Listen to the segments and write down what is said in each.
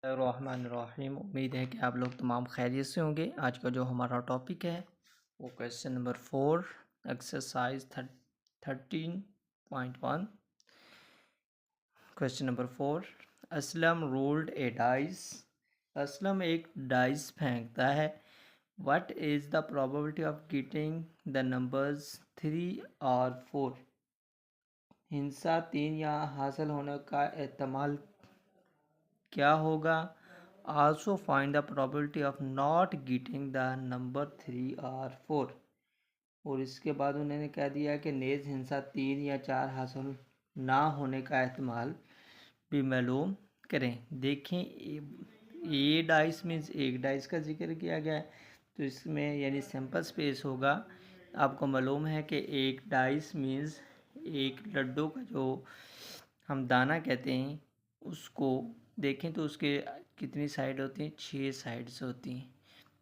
रहमानिर्रहीम। उम्मीद है कि आप लोग तमाम खैरियत से होंगे। आज का जो हमारा टॉपिक है वो question number 4 exercise 13.1। Question number 4, Aslam rolled a dice. Aslam एक डाइस फेंकता है। What is the probability of getting the numbers 3 और 4? हिंसा 3 या हासिल होने का एहतमाल क्या होगा? Also find the probability of not getting the number 3 और 4। और इसके बाद उन्होंने कह दिया कि नेज़ हिंसा 3 या 4 हासिल ना होने का एहतमाल भी मालूम करें। देखें, ए डाइस मीन्स एक डाइस का जिक्र किया गया है, तो इसमें यानी सैम्पल स्पेस होगा। आपको मालूम है कि एक डाइस मीन्स एक लड्डू का जो हम दाना कहते हैं उसको देखें तो उसके कितनी साइड होती हैं? 6 साइड्स होती हैं।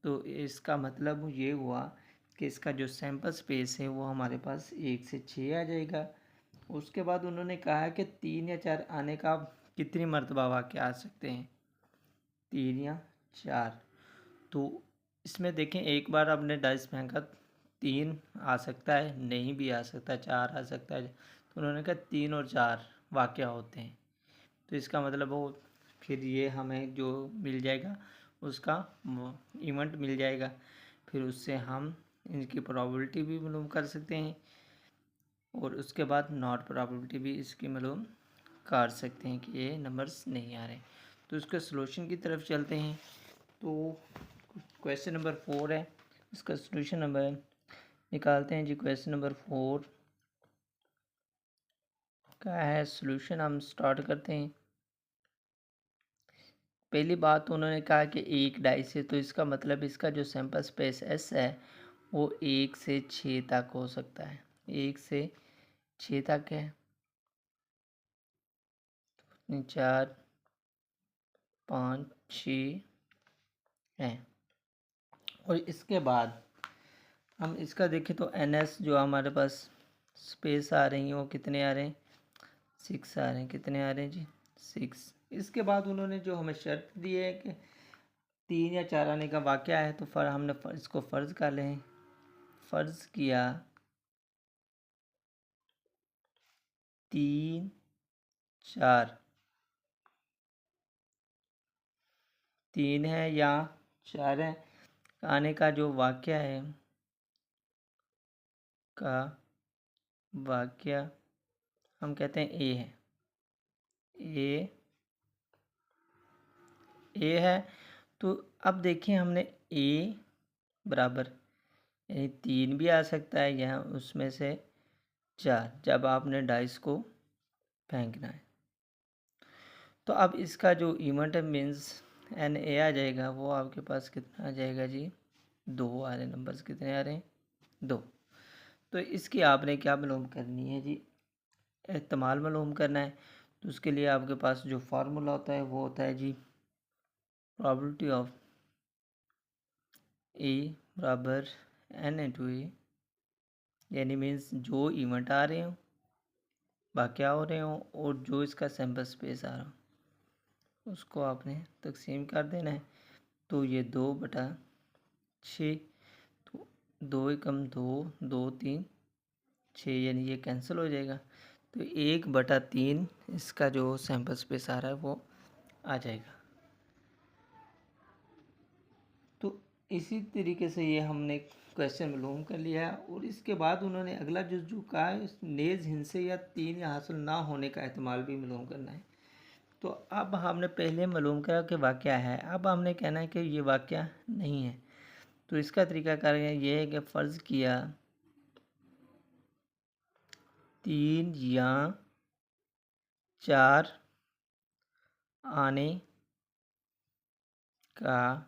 तो इसका मतलब ये हुआ कि इसका जो सैम्पल स्पेस है वो हमारे पास 1 से 6 आ जाएगा। उसके बाद उन्होंने कहा कि 3 या 4 आने का कितनी मरतबा वाक़ आ सकते हैं? 3 या 4। तो इसमें देखें, एक बार आपने डाइस फेंका 3 आ सकता है, नहीं भी आ सकता, 4 आ सकता है। तो उन्होंने कहा 3 और 4 वाक़या होते हैं। तो इसका मतलब वो फिर ये हमें जो मिल जाएगा उसका इवेंट मिल जाएगा। फिर उससे हम इनकी प्रोबेबिलिटी भी मालूम कर सकते हैं और उसके बाद नॉट प्रोबेबिलिटी भी इसकी मालूम कर सकते हैं कि ये नंबर्स नहीं आ रहे। तो इसके सलूशन की तरफ चलते हैं। तो क्वेश्चन नंबर 4 है, इसका सलूशन नंबर निकालते हैं जी। क्वेश्चन नंबर 4 का है सलूशन, हम स्टार्ट करते हैं। पहली बात तो उन्होंने कहा कि एक डाइस है, तो इसका मतलब इसका जो सैम्पल स्पेस एस है वो 1 से 6 तक हो सकता है। 1 से 6 तक है। 4 5 6 है। और इसके बाद हम इसका देखें तो एन एस जो हमारे पास स्पेस आ रही हैं वो कितने आ रहे हैं? 6 आ रहे हैं। कितने आ रहे हैं जी? 6। इसके बाद उन्होंने जो हमें शर्त दी है कि 3 या 4 आने का वाक़या है, तो हमने इसको फ़र्ज़ कर लें। फ़र्ज़ किया 3 4 3 है या 4 है आने का जो वाक़या है का वाक़या हम कहते हैं ए है। ए है। तो अब देखिए, हमने ए बराबर यानी 3 भी आ सकता है यहाँ, उसमें से 4 जब आपने डाइस को फेंकना है। तो अब इसका जो इवेंट मीन्स एन ए आ जाएगा, वो आपके पास कितना आ जाएगा जी? 2 आ रहे नंबर्स। कितने आ रहे हैं? 2। तो इसकी आपने क्या मालूम करनी है जी? एहतमाल मालूम करना है। तो उसके लिए आपके पास जो फार्मूला होता है वो होता है जी प्रोबेबिलिटी ऑफ ए बराबर एन इंटू ए, यानी मीन्स जो इवेंट आ रहे हों, वाक़या हो रहे हों, और जो इसका सैम्पल स्पेस आ रहा हो उसको आपने तकसीम कर देना है। तो ये 2/6, तो 2 एकम 2, 2 3 6, यानी ये कैंसिल हो जाएगा। तो 1/3 इसका जो सैम्पल स्पेस आ रहा है वो आ जाएगा। तो इसी तरीके से ये हमने क्वेश्चन मालूम कर लिया है। और इसके बाद उन्होंने अगला जो कहा है, नेज़ हिंसे या 3 या हासिल ना होने का एहतमाल भी मालूम करना है। तो अब हमने पहले मालूम करा कि वाक़या है, अब हमने कहना है कि ये वाक़या नहीं है। तो इसका तरीक़ाकार ये है कि फ़र्ज़ किया 3 या 4 आने का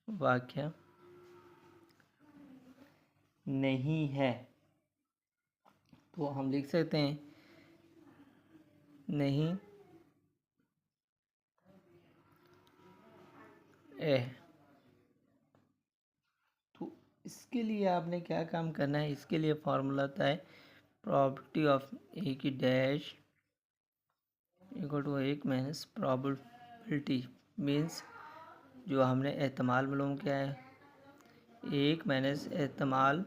वाक़या नहीं है। तो हम लिख सकते हैं नहीं है। तो इसके लिए आपने क्या काम करना है? इसके लिए फार्मूला होता है प्रोबेबिलिटी ऑफ ए की dash equal to 1 minus probability means जो हमने एहतमाल मालूम किया है, 1 माइनस एहतमाल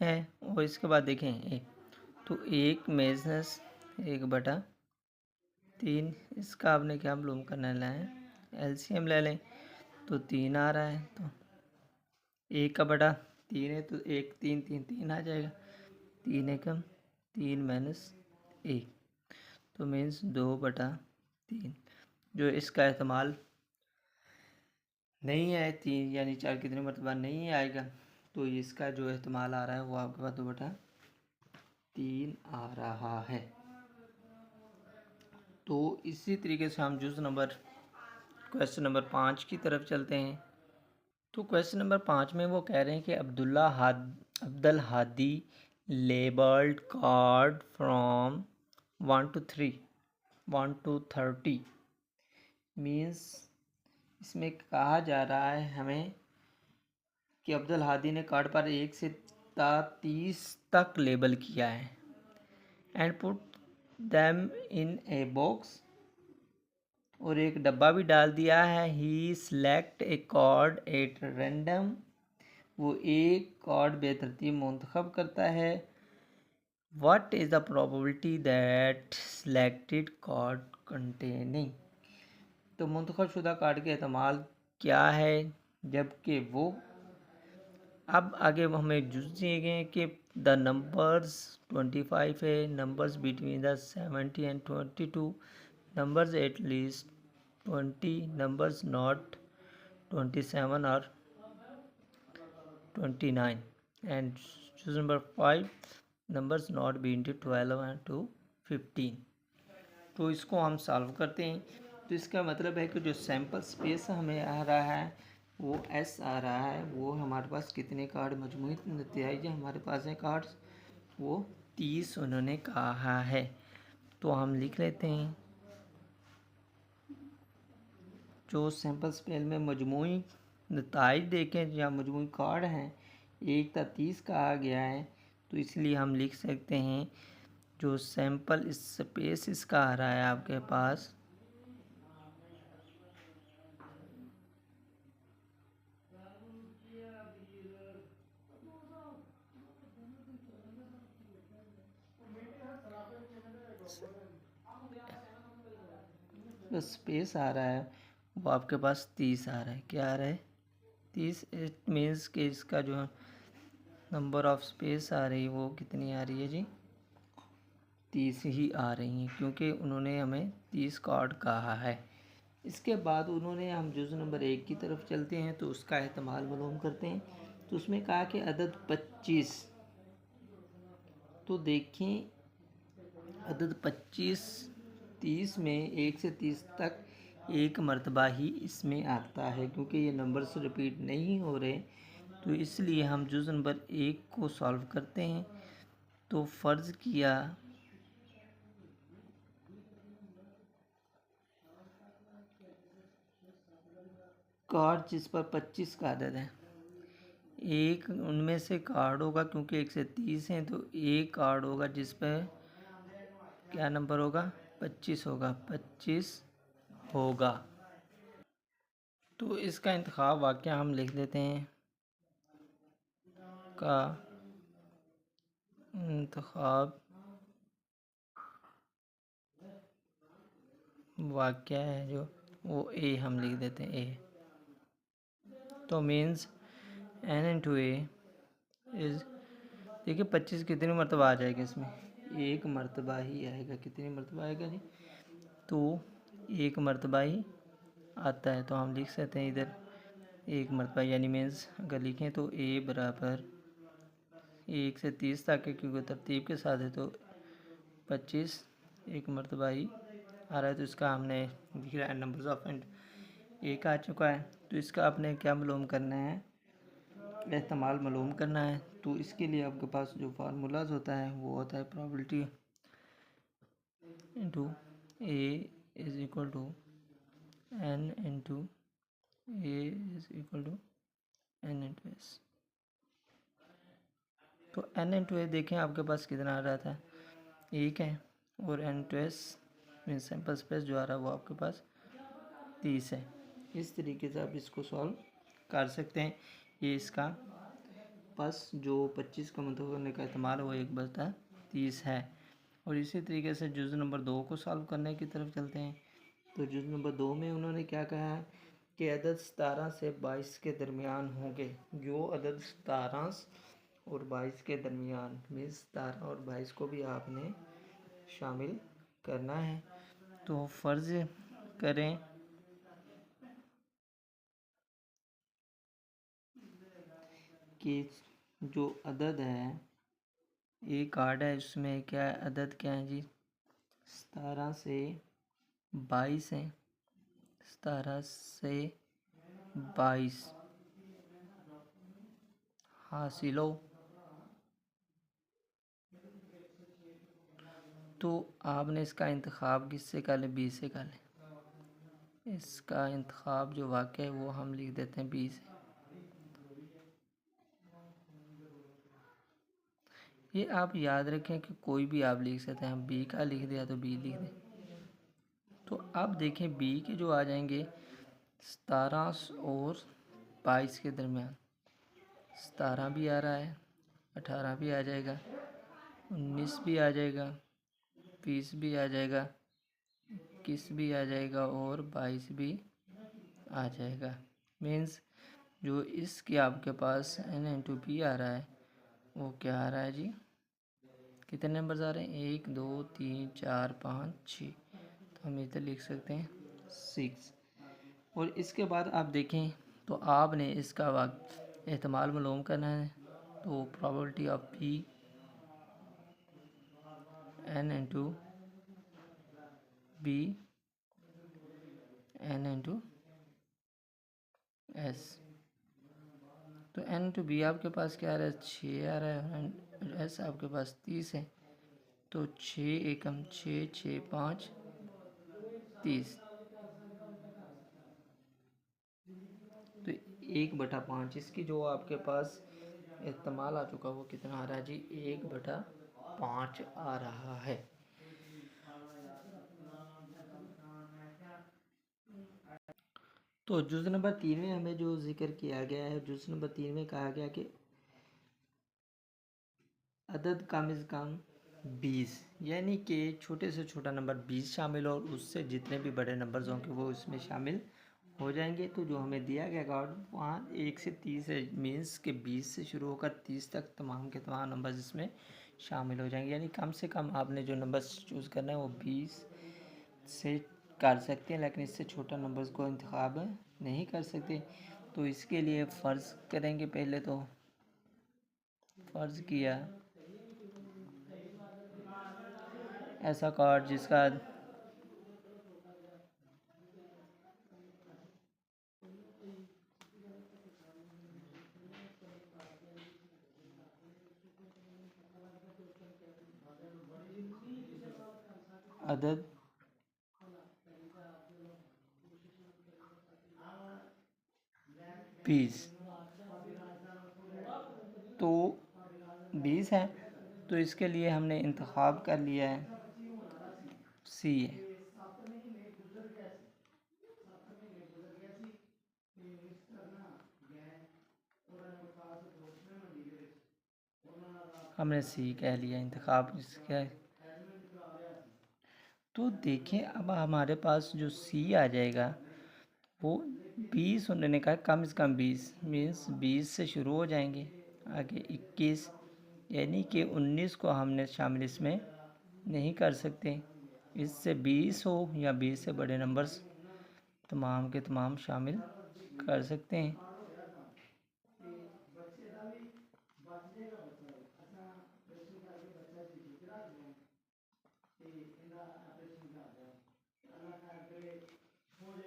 है, और इसके बाद देखें तो 1 माइनस 1/3, इसका आपने क्या मालूम करना है, एलसीएम ले लें तो 3 आ रहा है, तो 1/3 है तो 1 3 3 3 आ जाएगा, 3 एकम 3 माइनस 1, तो मीन्स 2/3। जो इसका एहतमाल नहीं है 3 यानी 4 कितने मरतबा नहीं आएगा, तो इसका जो एहतमाल आ रहा है वो आपके पास 2/3 आ रहा है। तो इसी तरीके से हम क्वेश्चन नंबर 5 की तरफ चलते हैं। तो क्वेश्चन नंबर 5 में वो कह रहे हैं कि Abdul Hadi labelled card from 1 to 30 means इसमें कहा जा रहा है हमें कि अब्दुल हादी ने कार्ड पर 1 से 30 तक लेबल किया है and put them in a box, और एक डब्बा भी डाल दिया है। He select a card at random, वो एक कार्ड बेतरतीब मुंतखब करता है। What is the probability that selected card containing, तो मुंतखब शुदा कार्ड के एहतमाल क्या है जबकि वो, अब आगे हमें जुज दिए गए हैं कि द नंबर्स 25 है, numbers between the 70 and 22, numbers at least 20, numbers not 27 or 29, and choose number 5, numbers not between 12 and to 15। तो इसको हम सॉल्व करते हैं। तो इसका मतलब है कि जो सैम्पल स्पेस हमें आ रहा है वो एस आ रहा है, वो हमारे पास कितने कार्ड मजमूई नतीजे हमारे पास हैं कार्ड्स, वो 30 उन्होंने कहा है। तो हम लिख लेते हैं जो सैम्पल स्पेल में मजमूई नताइज देखें या मजमूई कार्ड हैं 1 था 30 कहा गया है, तो इसलिए हम लिख सकते हैं जो सैम्पल स्पेस इसका आ रहा है आपके पास जो स्पेस आ रहा है वो आपके पास 30 आ रहा है। क्या आ रहा है? 30। इट मीन्स कि इसका जो नंबर ऑफ स्पेस आ रही है वो कितनी आ रही है जी? 30 ही आ रही हैं, क्योंकि उन्होंने हमें 30 कार्ड कहा है। इसके बाद उन्होंने, हम जुज़ नंबर 1 की तरफ चलते हैं तो उसका एहतमाल मालूम करते हैं। तो उसमें कहा कि अदद 25, तो देखें अदद 25 30 में 1 से 30 तक एक मरतबा ही इसमें आता है, क्योंकि ये नंबर्स रिपीट नहीं हो रहे, तो इसलिए हम जुज़ नंबर 1 को सॉल्व करते हैं। तो फ़र्ज़ किया कार्ड जिस पर 25 का अदद है, एक उनमें से कार्ड होगा, क्योंकि 1 से 30 हैं तो एक कार्ड होगा जिस पर क्या नंबर होगा? 25 होगा, 25 होगा। तो इसका इंतखाब वाक़या हम लिख देते हैं का इंतखाब वाक़या है जो वो ए हम लिख देते हैं ए। तो means N into A is, देखिए 25 कितनी मरतबा आ जाएगा इसमें? एक मरतबा ही आएगा। कितनी मरतबा आएगा जी? तो एक मरतबा ही आता है, तो हम लिख सकते हैं इधर एक मरतबा, यानी मीन्स अगर लिखें तो ए बराबर 1 से 30 तक है, क्योंकि तरतीब के साथ है, तो 25 एक मरतबा ही आ रहा है। तो इसका हमने लिख रहा है नंबर्स ऑफ एंड एक आ चुका है। तो इसका आपने क्या मालूम करना है? इस्तेमाल मालूम करना है। तो इसके लिए आपके पास जो फार्मूलाज होता है वो होता है probability into A is equal to N into A is equal to N into S. तो एन इंटू ए देखें आपके पास कितना आ रहा था? 1 है, और N into S means sample space जो आ रहा है वो आपके पास 30 है। इस तरीके से आप इसको सॉल्व कर सकते हैं। ये इसका बस जो 25 का मतलब करने का इस्तेमाल वो 1/30 है। और इसी तरीके से जुज़ नंबर 2 को सॉल्व करने की तरफ चलते हैं। तो जुज़ नंबर 2 में उन्होंने क्या कहा है कि अदद 17 से 22 के दरमियान होंगे। जो अदद 17 और 22 के दरमियान मीन्स 17 और 22 को भी आपने शामिल करना है। तो फ़र्ज़ करें कि जो अदद है एक कार्ड है उसमें क्या है अदद क्या है जी 17 से 22 है। 17 से 22 हासिल हो तो आपने इसका इंतखाब किससे कर लें 20 से कर लें। इसका इंतखाब जो वाक़या है वो हम लिख देते हैं 20 से। ये आप याद रखें कि कोई भी आप लिख सकते हैं। बी का लिख दिया तो बी लिख दें। तो अब देखें बी के जो आ जाएंगे 17 और 22 के दरमियान 17 भी आ रहा है 18 भी आ जाएगा 19 भी आ जाएगा 20 भी आ जाएगा 21 भी आ जाएगा और 22 भी आ जाएगा। मीन्स जो इसके आपके पास n/p आ रहा है वो क्या आ रहा है जी कितने नंबर्स आ रहे हैं 1 2 3 4 5 6। तो हम इधर लिख सकते हैं 6। और इसके बाद आप देखें तो आपने इसका वक्त एहतमाल मालूम करना है। तो probability of P n/b n/s। तो n/b आपके पास क्या आ रहा है 6 आ रहा है और s आपके पास 30 है। तो 6 एकम 6 6 5 30। तो 1/5 इसकी जो आपके पास इस्तेमाल आ चुका वो कितना आ रहा है जी 1/5 आ रहा है। तो जुज़ नंबर 3 में हमें जो जिक्र किया गया है जुज़ नंबर 3 में कहा गया कि अदद कम से कम 20 यानी कि छोटे से छोटा नंबर 20 शामिल हो और उससे जितने भी बड़े नंबर्स होंगे वो इसमें शामिल हो जाएंगे। तो जो हमें दिया गया कार्ड वहाँ 1 से 30 है मीन्स के 20 से शुरू होकर 30 तक तमाम के तमाम नंबर्स इसमें शामिल हो जाएंगे। यानी कम से कम आपने जो नंबर्स चूज़ करना है वो 20 से कर सकते हैं लेकिन इससे छोटा नंबर्स को इंतखाब नहीं कर सकते। तो इसके लिए फ़र्ज़ करेंगे पहले तो फ़र्ज़ किया ऐसा कार्ड जिसका अदद 20 तो 20 है। तो इसके लिए हमने इंतखाब कर लिया है सी है। हमने सी कह लिया इंतखाब इसका है। तो देखें अब हमारे पास जो सी आ जाएगा वो 20 उन्होंने कहा कम से कम 20 मीन्स 20 से शुरू हो जाएंगे आगे 21 यानी कि 19 को हमने शामिल इसमें नहीं कर सकते। इससे 20 हो या 20 से बड़े नंबर्स तमाम के तमाम शामिल कर सकते हैं।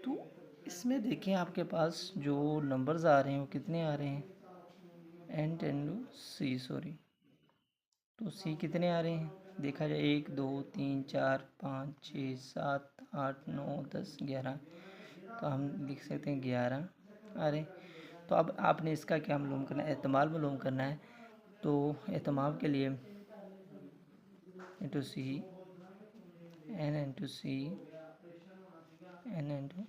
तो इसमें देखें आपके पास जो नंबर्स आ रहे हैं वो कितने आ रहे हैं n/c सॉरी। तो सी कितने आ रहे हैं देखा जाए 1 2 3 4 5 6 7 8 9 10 11। तो हम लिख सकते हैं 11 आ रहे हैं। तो अब आपने इसका क्या मालूम करना है एहतमाल मालूम करना है। तो एहतमाल के लिए into C N into C N into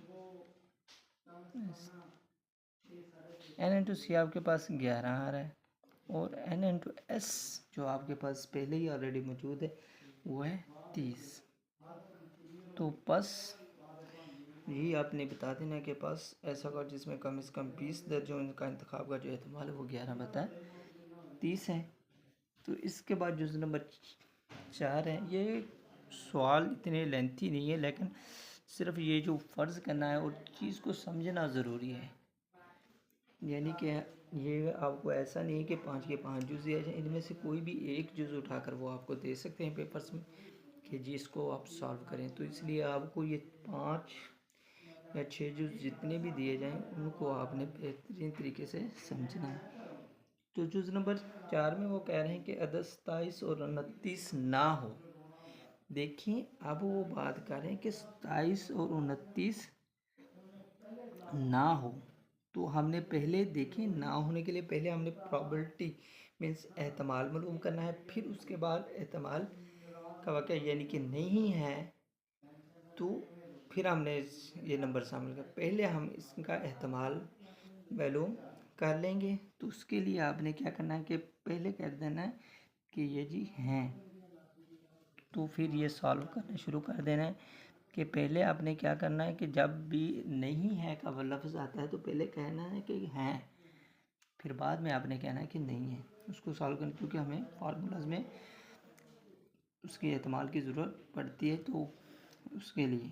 N into C आपके पास 11 आ रहा है और एन इंटू एस जो आपके पास पहले ही ऑलरेडी मौजूद है वो है 30। तो बस यही आपने बता देना कि पास ऐसा होगा जिसमें कम से कम 20 दर्जों का इंतखाब का जो एहतमाल है वो 11 बता 30 है। तो इसके बाद जो नंबर 4 है, ये सवाल इतने लेंथी नहीं है लेकिन सिर्फ ये जो फ़र्ज़ करना है और चीज़ को समझना ज़रूरी है। यानी कि ये आपको ऐसा नहीं कि 5 के 5 जुज़ दिया जाए, इनमें से कोई भी एक जुज़ उठाकर वो आपको दे सकते हैं पेपर्स में कि जी इसको आप सॉल्व करें। तो इसलिए आपको ये 5 या 6 जुज़ जितने भी दिए जाएं उनको आपने बेहतरीन तरीके से समझना है। तो जुज़ नंबर 4 में वो कह रहे हैं कि अदद 27 और 29 ना हो। देखिए अब वो बात कर रहे हैं कि 27 और 29 ना हो। तो हमने पहले देखिए ना होने के लिए पहले हमने प्रोबेबिलिटी मीन्स एहतमाल मालूम करना है, फिर उसके बाद एहतमाल का वाक़या यानी कि नहीं है तो फिर हमने ये नंबर शामिल कर, पहले हम इसका एहतमाल मालूम कर लेंगे। तो उसके लिए आपने क्या करना है कि पहले कर देना है कि ये जी हैं, तो फिर ये सॉल्व करना शुरू कर देना है कि पहले आपने क्या करना है कि जब भी नहीं है का लफ्ज़ आता है तो पहले कहना है कि हैं, फिर बाद में आपने कहना है कि नहीं है उसको सॉल्व करना, क्योंकि हमें फार्मूलाज में उसकी एहतमाल की ज़रूरत पड़ती है। तो उसके लिए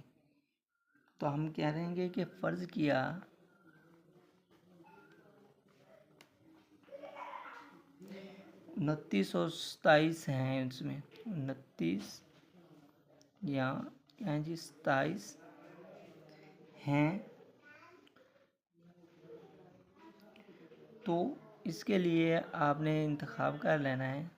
तो हम कह रहेंगे कि फ़र्ज़ किया 29 और 27 हैं, इसमें 29 या क्या है जी 27 हैं। तो इसके लिए आपने इंतखाब कर लेना है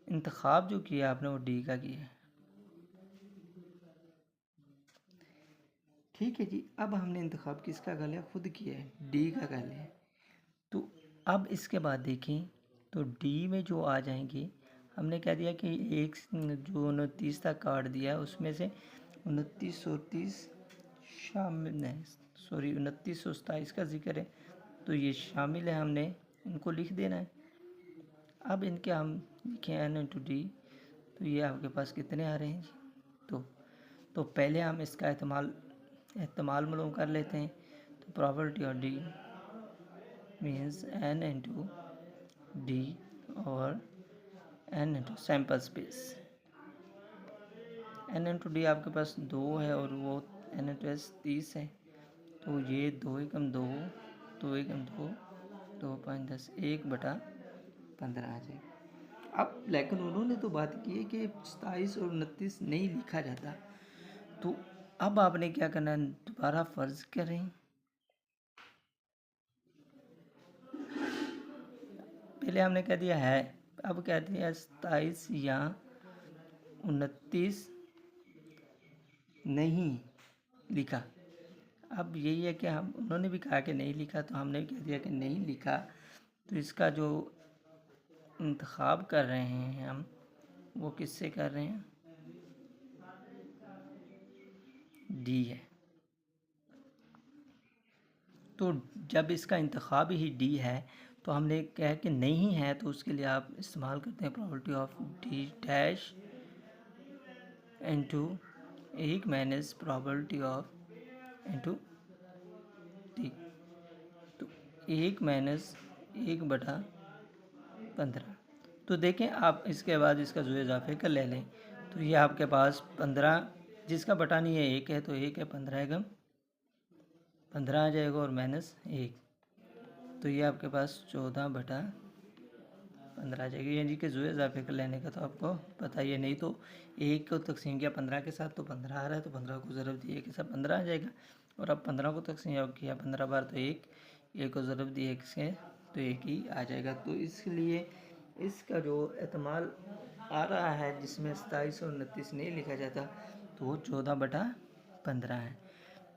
इंतखाब जो किया आपने वो डी का किया है। ठीक है जी, अब हमने इंतखाब किसका कर लिया, खुद किया है, डी का कर लिया। तो अब इसके बाद देखें तो डी में जो आ जाएंगे, हमने कह दिया कि एक जो 29 तक काट दिया उसमें से 29 और 30 शामिल नहीं, सॉरी 29 और 27 का जिक्र है तो ये शामिल है, हमने इनको लिख देना है। अब इनके हम लिखें एन इंटू डी, तो ये आपके पास कितने आ रहे हैं जी तो पहले हम इसका एहतमाल मालूम कर लेते हैं। तो property of D means N into D और N into sample space. N into D आपके पास 2 है और वो एन इंटू एस 30 है, तो ये 2 एकम 2 2 एकम 2 2 5 10 1/15 आ जाएगा। अब लेकिन उन्होंने तो बात की है कि 27 और 29 नहीं लिखा जाता। तो अब आपने क्या करना है, दोबारा फ़र्ज़ करें, पहले हमने कह दिया है, अब कह दिया 27 या 29 नहीं लिखा। अब यही है कि हम उन्होंने भी कहा कि नहीं लिखा तो हमने भी कह दिया कि नहीं लिखा। तो इसका जो इंतखाब कर रहे हैं हम वो किससे कर रहे हैं, डी है। तो जब इसका इंतखाब ही डी है तो हमने कहा कि नहीं है, तो उसके लिए आप इस्तेमाल करते हैं property of D dash into 1 minus property of into D. तो 1 माइनस 1/15। तो देखें आप इसके बाद इसका जो इजाफे का ले लें तो ये आपके पास 15, जिसका बटा नहीं है 1 है तो 1 है, 15 गम 15 आ जाएगा और माइनस 1, तो ये आपके पास 14/15 आ जाएगी। यानी कि जो इजाफे का लेने का तो आपको पता ही है, नहीं तो 1 को तकसीम किया 15 के साथ तो 15 आ रहा है, तो 15 को ज़रब दिए के साथ 15 आ जाएगा। और अब 15 को तकसीम किया 15 बार तो 1 को ज़रब दिए एक से तो 1 ही आ जाएगा। तो इसलिए इसका जो एहतमाल आ रहा है जिसमें 27 और 29 नहीं लिखा जाता तो वो 14/15 है।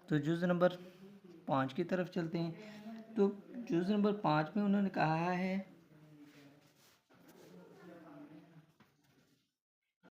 तो जुज़ नंबर 5 की तरफ चलते हैं। तो चूज़ नंबर 5 में उन्होंने कहा है